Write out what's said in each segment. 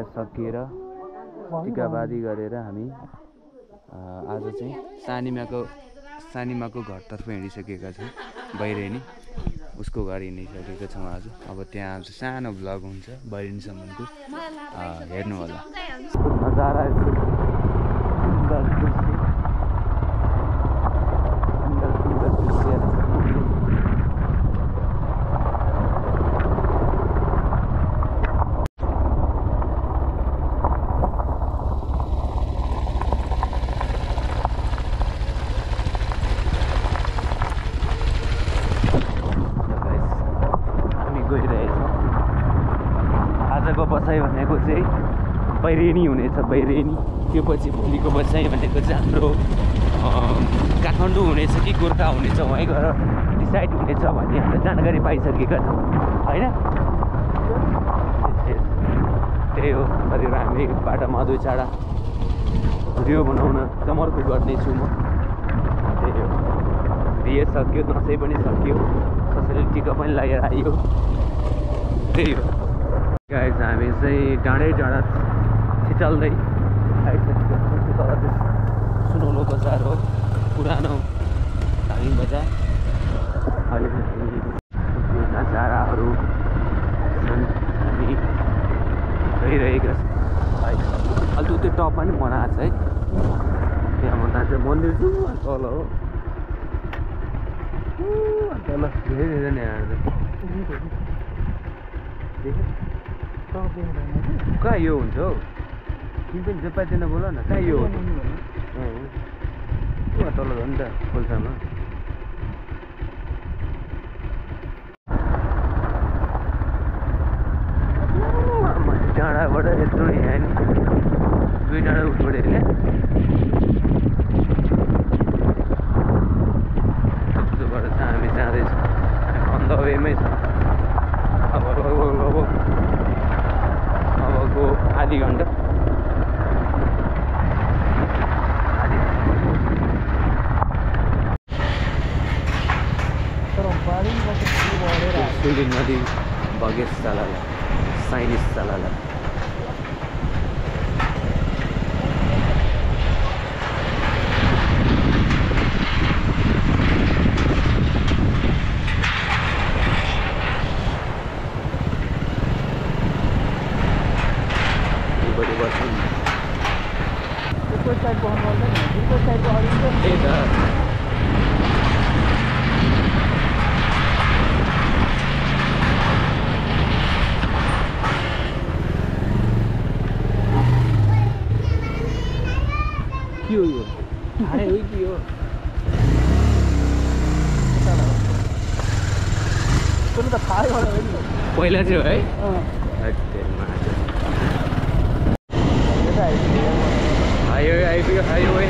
बिहा सकिएर टिकाबादी गरेर हामी आज चाहिँ सानिमाको घरतर्फ हिँडिसकेका छौँ। बैरेनी उसको घर हिँडिसकेका छौँ आज। अब त्यहाँ सानो भ्लग हुन्छ बैरेनीसम्मको, हेर्नु होला। नजारा आजको बसाइ भनेको चाहिँ बैरेनी हुनेछ। बैरेनी त्यो पछि भोलिको बसाइ भनेको चाहिँ हाम्रो काठमाडौँ हुनेछ कि गोर्खा हुनेछ, वहीँ गएर डिसाइड हुनेछ भन्ने हामीले जानकारी पाइसकेका छौँ होइन। त्यही हो। शरीर हामी बाटोमा दुई चारवटा भिडियो बनाउन समर्पित गर्नेछु म। त्यही हो। बिहे सक्यो, दसैँ पनि सक्यो, कसैले टिका पनि लागेर आयो। त्यही हो गाइस। हामी चाहिँ डाँडै डाँडा छिचल्दै आइसकेको छौँ। तल सुनौलो बजार हो, पुरानो धामी बजार। अहिले नजाराहरू छन्, हामी गइरहेका छौँ। अहिले त्यो टपमा नि बनाएको छ है, त्यहाँभन्दा चाहिँ मन्दिर चाहिँ तल हो। तल धेरै धेरै नै आएर कहाँ यो हुन्छ हौ? तिमी पनि जोपाइदिन बोल न, कहाँ यो हो? तल झन् त खोल्सामा। डाँडाबाट यत्रो यहाँ नि दुई डाँडा उठ्बाट हेर्ने त्यस्तोबाट चाहिँ हामी जाँदैछौँ। अन द वेमै छ। अब अबको आधी घन्टा सुली नदी बगेश चलाला, साइनिस चलाला। के हो यो? हाने हो कि यो? त थाहै भएन पहिला चाहिँ है। आइपुग्यो हाइवे।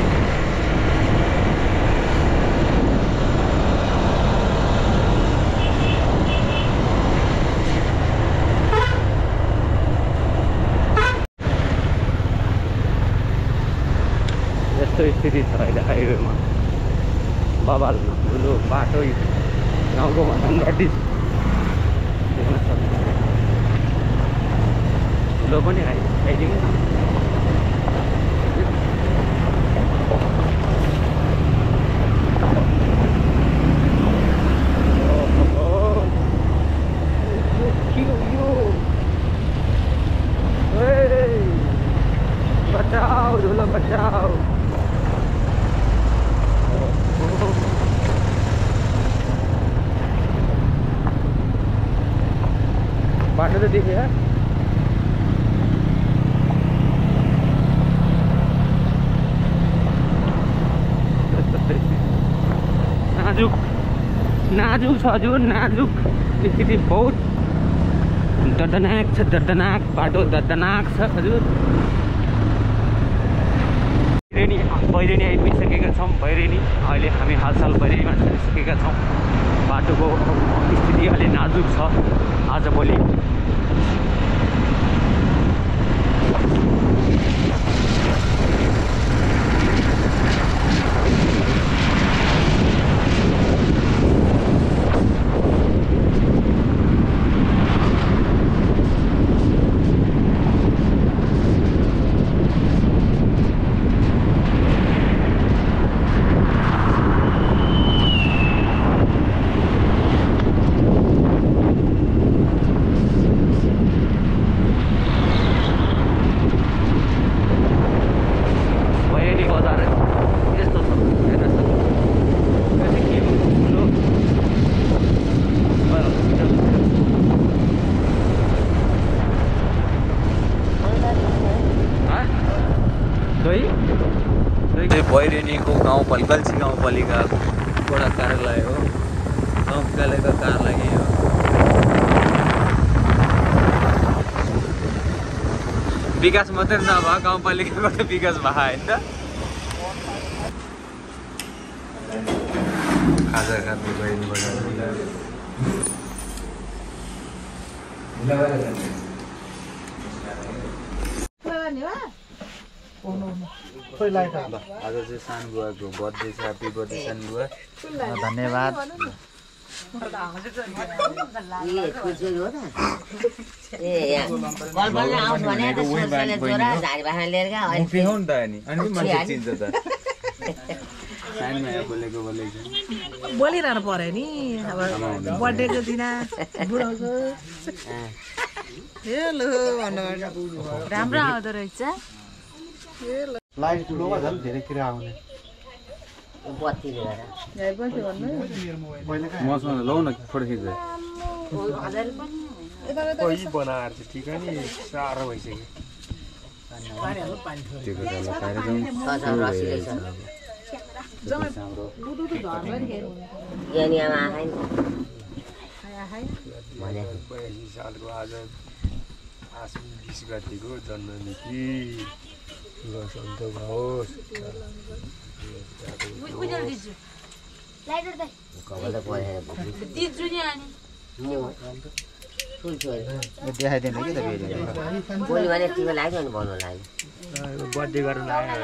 यस्तो स्थिति छ अहिले हाइवेमा। बबाल ठुलो बाटो गाउँको भन्दा पनि देख्न सक्छ। ठुलो पनि आइदियो। बचाओ झोला बचाओ। बाटो त देखे यार। नाजुक नाजुक छ हजुर, नाजुक स्थिति बहुत दर्दनाक छ। दर्दनाक बाटो दर्दनाक छ हजुर। बैरेनी आइपुगिसकेका छौँ। बैरेनी अहिले हामी हालसाल बैरेनीमा चलिसकेका छौँ। बाटोको स्थिति अलि नाजुक छ आजभोलि। भलगल्छी गाउँपालिका वडा कार्यालय हो। गाउँपालिकाका कार्यालय हो। विकास मात्रै नभए गाउँपालिकाको त विकास भयो होइन त। खाजा खानु बहिनीबाट आज चाहिँ सानो बुवाको बर्थडे छ। ह्याप्पी बर्थडे सानो बुवा। धन्यवाद। बोलिरहनु पर्यो नि अब बर्थडेको दिन बुढोको राम्रो आउँदो रहेछ। लाइट ठुलोमा झन् धेरै किरा आउने मसँग लौ न फोटो खिच्छ। कोही बनाएर चाहिँ ठिक नि साह्रो भइसक्यो। सालको आज 20 गतिको जन्ममिति सन्त होस्। देखाइदिनु कि त भोलि भने टिका लाग्यो भने भन्नु लाग्यो बर्थडे गर्न लाग्यो।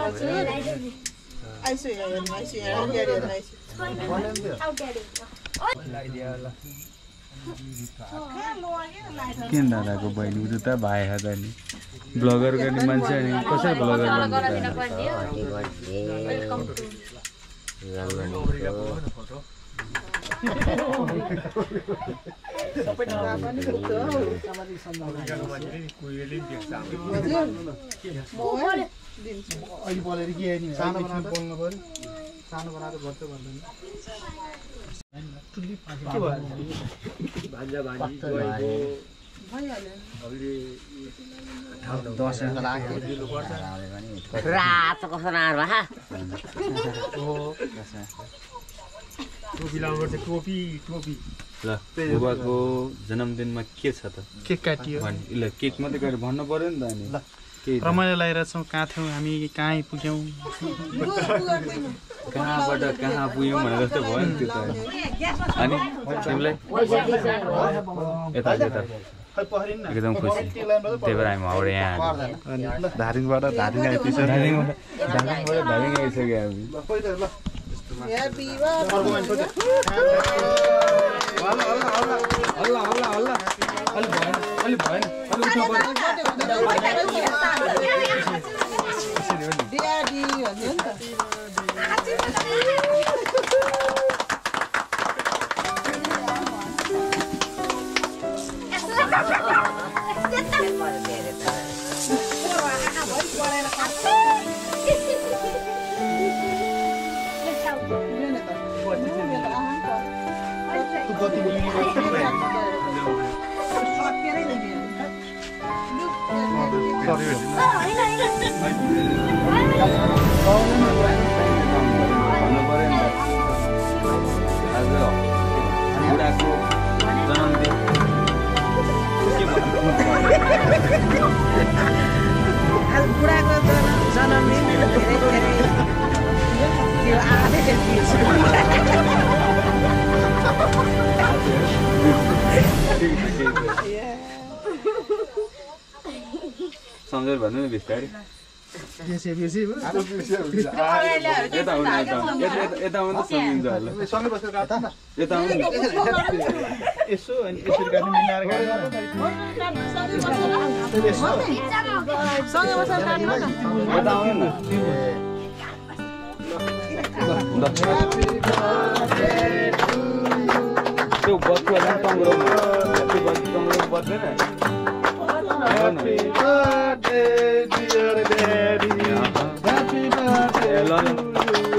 किन दादाको बहिनी उता त भाइ त नि ब्लगर गर्ने मान्छे अनि कसरी ब्लगर रातो कस्तो नार भा टोपी लाउनुपर्छ। टोपी ल बुबाको जन्मदिनमा के छ त? केक काटियो। ल केक मात्रै काटेर भन्नु पर्यो नि त। अनि रमाइलो लागिरहेछौँ। कहाँ थियौँ हामी, कहाँ आइपुग्यौँ, कहाँबाट कहाँ पुग्यौँ भने जस्तो भयो नि त्यो त। अनि तिमीलाई यता एकदम खुसी। त्यही भएर हामी हाउडे यहाँ धारिङबाट धारिङ आइपुग्छ। धारिङ आइसक्यो हामी। बुढाको जन्मदिन सम्झेर भन्नु नि बिस्तारै। यता आउनु यता आउनु त सम्झिन्छ होला। यता आउनु यसो अनि यसरी गर्ने मिलाएर यता आउनु न। त्यो बत्तीवाला पनि टङ्ग्रो त्यो बत्ती टङ्ग्रो बज्दैन।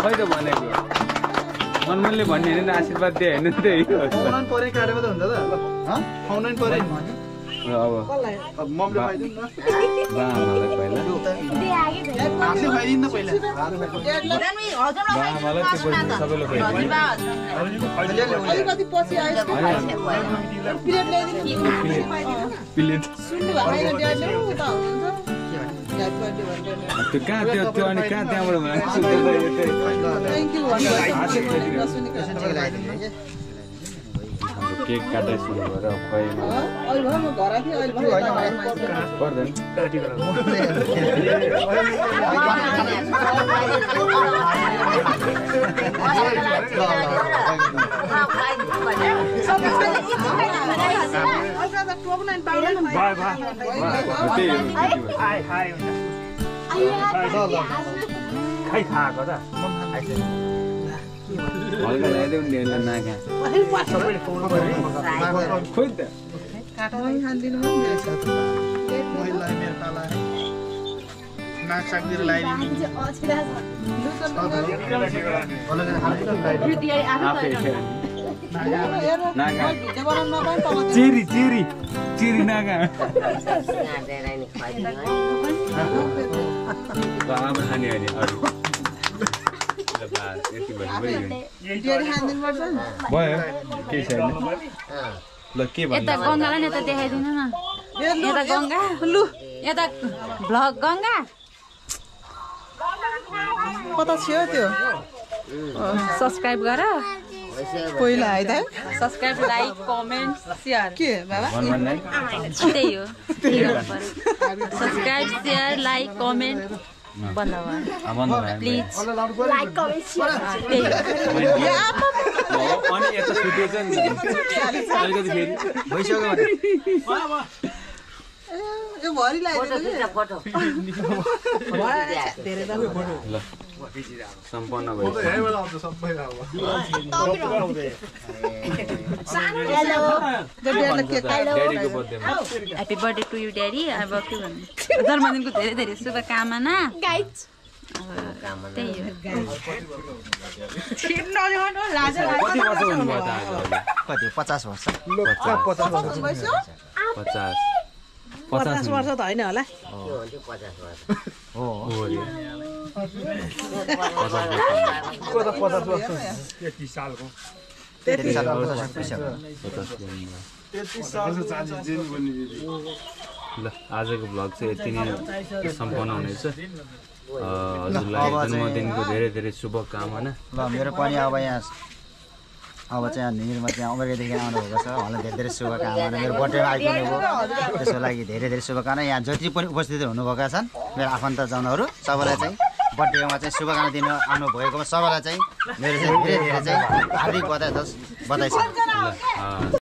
खै त भनेको मनमनले भन्ने होइन आशीर्वाद दिए होइन त्यही परे काटेको त हुन्छ त खुवाउनु नि पऱ्यो। अब कसलाई मम्मीले खुवाइदिनु न बाआमालाई पहिला हातले खुवाइदिनु न पहिला बाआमालाई त्यसपछि सबैले खुवाइदिनु अलिकति पछि आइस प्लेट ल्याइदिनु प्लेट सुन्नु भएको ल्याइदिनु त हुन्छ त्यो कहाँ त्यो अनि कहाँ त्यहाँबाट थ्याङ्क यू हाम्रो केक काट्दै सुरु गरेर खुवाइमा अहिले भएर म घर थिएँ अहिले पर्दैन खै खाएको त हल्का ल्याइदेऊ नि नागा खोइ त नाक सागतिर लगाइदिनु चिरी चिरी चिरी नागा बाबा खाने अहिले अरू यति भयो केही छैन ल के भन्नु यता गङ्गालाई यता देखाइदिनु न यता गङ्गा लु यता भ्लग गङ्गा कता थियो त्यो सब्सक्राइब गर पहिला है त सब्सक्राइब लाइक कमेन्ट सेयर के बाबा त्यही हो subscribe share like comment please अनि यता सुतेछ नि अलिकति फेरि भइसक्यो यो भरि ल सम्पन्न भयो ड्याडीको बर्थडेमा happy birthday to you daddy अब के भन्नु जन्मदिनको धेरै धेरै शुभकामना त्यही हो कति वर्ष हुनुभयो त आज कति 50 वर्ष 50 वर्ष त होइन होला हो त्यति सालको त्यति साल वर्ष ल आजको भ्लग चाहिँ यति नै सम्पन्न हुनेछ हजुरलाई जन्मदिनको धेरै धेरै शुभकामना ल मेरो पनि अब चाहिँ निर्मा चाहिँ अमेरिकादेखि आउनुभएको छ उहाँलाई धेरै धेरै शुभकामना मेरो बर्थडेमा आइपुग्नु भयो त्यसको लागि धेरै धेरै शुभकामना यहाँ जति पनि उपस्थित हुनुभएका छन् मेरो आफन्तजनहरू सबैलाई चाहिँ बर्थडेमा चाहिँ शुभकामना दिन आउनुभएकोमा सबैलाई चाहिँ मेरो चाहिँ धेरै धेरै चाहिँ हार्दिक बधाई छ